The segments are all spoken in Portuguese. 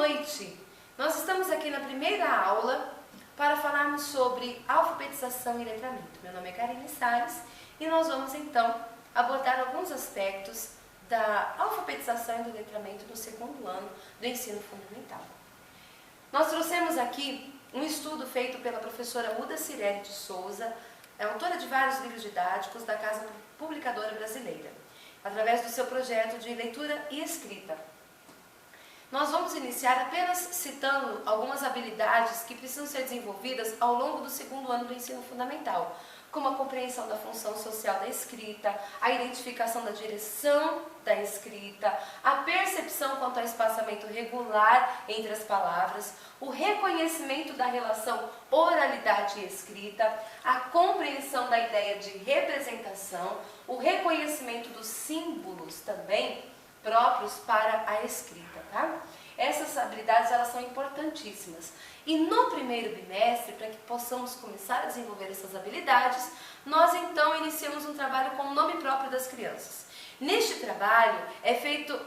noite! Nós estamos aqui na primeira aula para falarmos sobre alfabetização e letramento. Meu nome é Karine Salles e nós vamos então abordar alguns aspectos da alfabetização e do letramento no segundo ano do ensino fundamental. Nós trouxemos aqui um estudo feito pela professora Uda Cirelli de Souza, autora de vários livros didáticos da Casa Publicadora Brasileira, através do seu projeto de leitura e escrita. Nós vamos iniciar apenas citando algumas habilidades que precisam ser desenvolvidas ao longo do segundo ano do ensino fundamental, como a compreensão da função social da escrita, a identificação da direção da escrita, a percepção quanto ao espaçamento regular entre as palavras, o reconhecimento da relação oralidade e escrita, a compreensão da ideia de representação, o reconhecimento dos símbolos também próprios para a escrita, tá? Essas habilidades, elas são importantíssimas. E no primeiro bimestre, para que possamos começar a desenvolver essas habilidades, nós então iniciamos um trabalho com o nome próprio das crianças. Neste trabalho é feito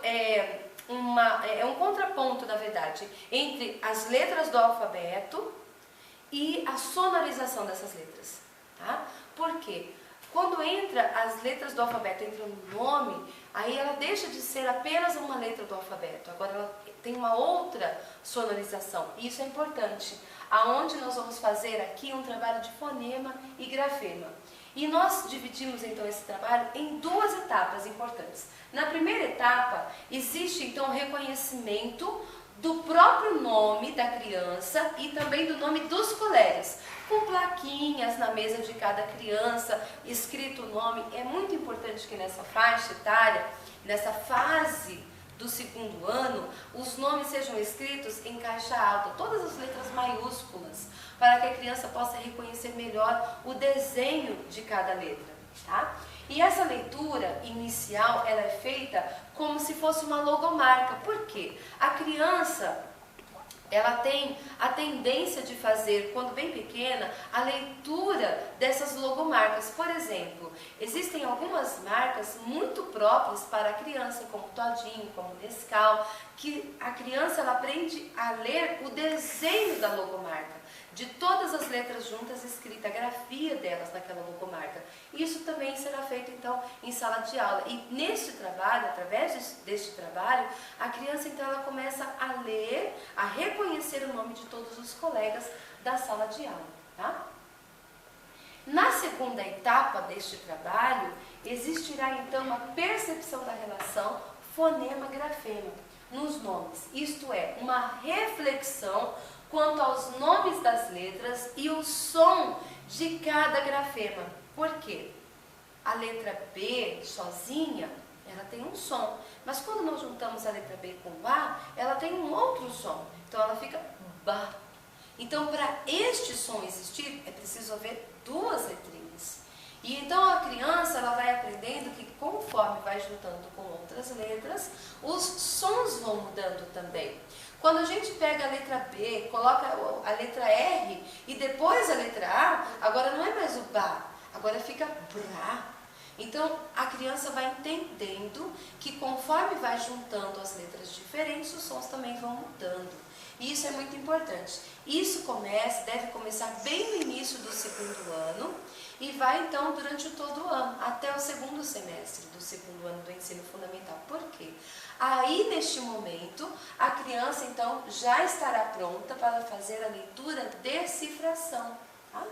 um contraponto, na verdade, entre as letras do alfabeto e a sonorização dessas letras, tá? Por quê? Quando entra as letras do alfabeto, entra no nome, aí ela deixa de ser apenas uma letra do alfabeto. Agora ela tem uma outra sonorização. E isso é importante. Aonde nós vamos fazer aqui um trabalho de fonema e grafema. E nós dividimos então esse trabalho em duas etapas importantes. Na primeira etapa, existe então o reconhecimento do próprio nome da criança e também do nome dos colegas, com plaquinhas na mesa de cada criança, escrito o nome. É muito importante que nessa faixa etária, nessa fase do segundo ano, os nomes sejam escritos em caixa alta, todas as letras maiúsculas, para que a criança possa reconhecer melhor o desenho de cada letra, tá? E essa leitura inicial, ela é feita como se fosse uma logomarca. Por quê? A criança, ela tem a tendência de fazer, quando bem pequena, a leitura dessas logomarcas. Por exemplo, existem algumas marcas muito próprias para a criança, como Todinho, como Nescau, que a criança ela aprende a ler o desenho da logomarca, de todas as letras juntas, escrita a grafia delas naquela logomarca. Isso também será feito então em sala de aula. E neste trabalho, através deste trabalho, a criança então ela começa a ler, a reconhecer o nome de todos os colegas da sala de aula, tá? Na segunda etapa deste trabalho, existirá então a percepção da relação fonema-grafema nos nomes. Isto é, uma reflexão quanto aos nomes das letras e o som de cada grafema. Por quê? A letra B, sozinha, ela tem um som. Mas quando nós juntamos a letra B com A, ela tem um outro som. Então ela fica Ba. Então, para este som existir, é preciso haver duas letrinhas. E então a criança ela vai aprendendo que conforme vai juntando com outras letras, os sons vão mudando também. Quando a gente pega a letra B, coloca a letra R e depois a letra A, agora não é mais o Ba, agora fica Bra. Então a criança vai entendendo que conforme vai juntando as letras diferentes, os sons também vão mudando. E isso é muito importante. Isso deve começar bem no início do segundo ano e vai então durante todo o ano, até o segundo semestre do segundo ano do ensino fundamental. Por quê? Aí, neste momento, a criança, então, já estará pronta para fazer a leitura decifração. Tá?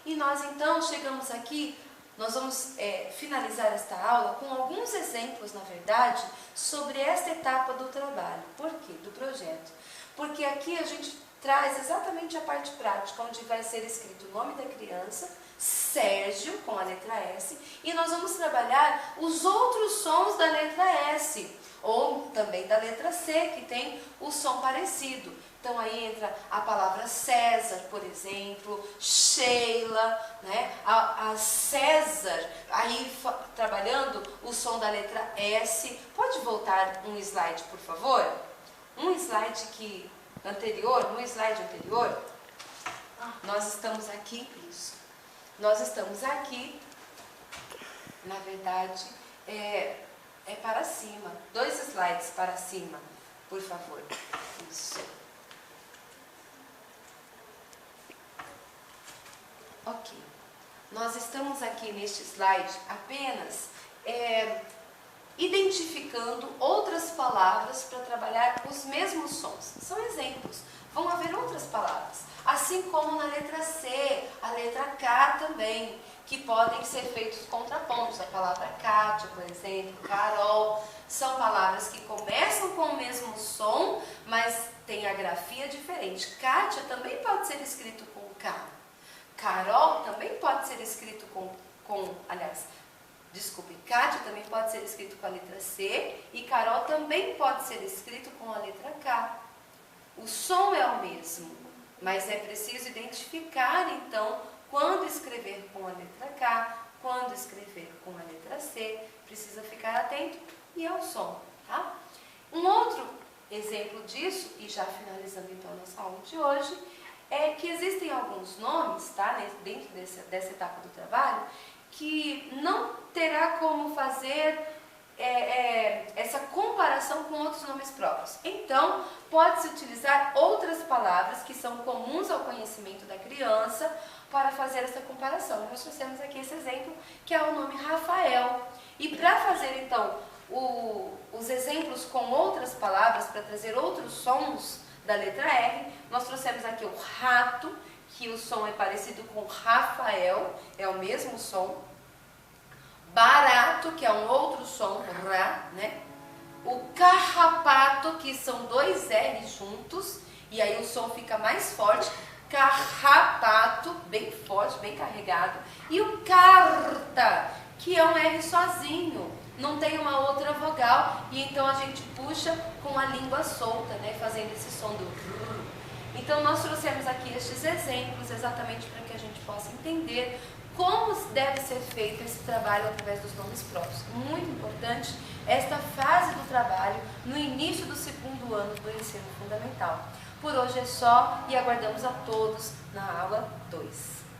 E nós, então, chegamos aqui, nós vamos finalizar esta aula com alguns exemplos, na verdade, sobre esta etapa do trabalho. Por quê? Do projeto. Porque aqui a gente traz exatamente a parte prática, onde vai ser escrito o nome da criança, Sérgio, com a letra S, e nós vamos trabalhar os outros sons da letra S, ou também da letra C, que tem o som parecido. Então aí entra a palavra César, por exemplo, Sheila, né? A César, aí trabalhando o som da letra S. Pode voltar um slide, por favor? Um slide anterior, nós estamos aqui, isso. Nós estamos aqui, na verdade, para cima, 2 slides para cima. por favor. Isso. Ok. Nós estamos aqui neste slide apenas identificando outras palavras para trabalhar os mesmos sons. São exemplos. Vão haver outras palavras. Assim como na letra C, a letra K também, que podem ser feitos contrapontos. A palavra Kátia, por exemplo, Carol, são palavras que começam com o mesmo som, mas têm a grafia diferente. Kátia também pode ser escrito com K. Carol também pode ser escrito Kátia também pode ser escrito com a letra C e Carol também pode ser escrito com a letra K. O som é o mesmo, mas é preciso identificar, então, quando escrever com a letra K, quando escrever com a letra C, precisa ficar atento e é o som, tá? Um outro exemplo disso, e já finalizando então a nossa aula de hoje, é que existem alguns nomes, tá, dentro dessa etapa do trabalho, que não terá como fazer essa comparação com outros nomes próprios. Então, pode-se utilizar outras palavras que são comuns ao conhecimento da criança para fazer essa comparação. Nós trouxemos aqui esse exemplo, que é o nome Rafael. E para fazer, então, os exemplos com outras palavras, para trazer outros sons da letra R, nós trouxemos aqui o rato, que o som é parecido com Rafael, é o mesmo som. Barato, que é um outro som, Rá, né? O carrapato, que são dois R juntos, e aí o som fica mais forte. Carrapato, bem forte, bem carregado. E o carta, que é um R sozinho, não tem uma outra vogal, e então a gente puxa com a língua solta, né? Fazendo esse som do R. Então nós trouxemos aqui estes exemplos exatamente para que a gente possa entender como deve ser feito esse trabalho através dos nomes próprios. Muito importante esta fase do trabalho no início do segundo ano do ensino fundamental. Por hoje é só e aguardamos a todos na aula 2.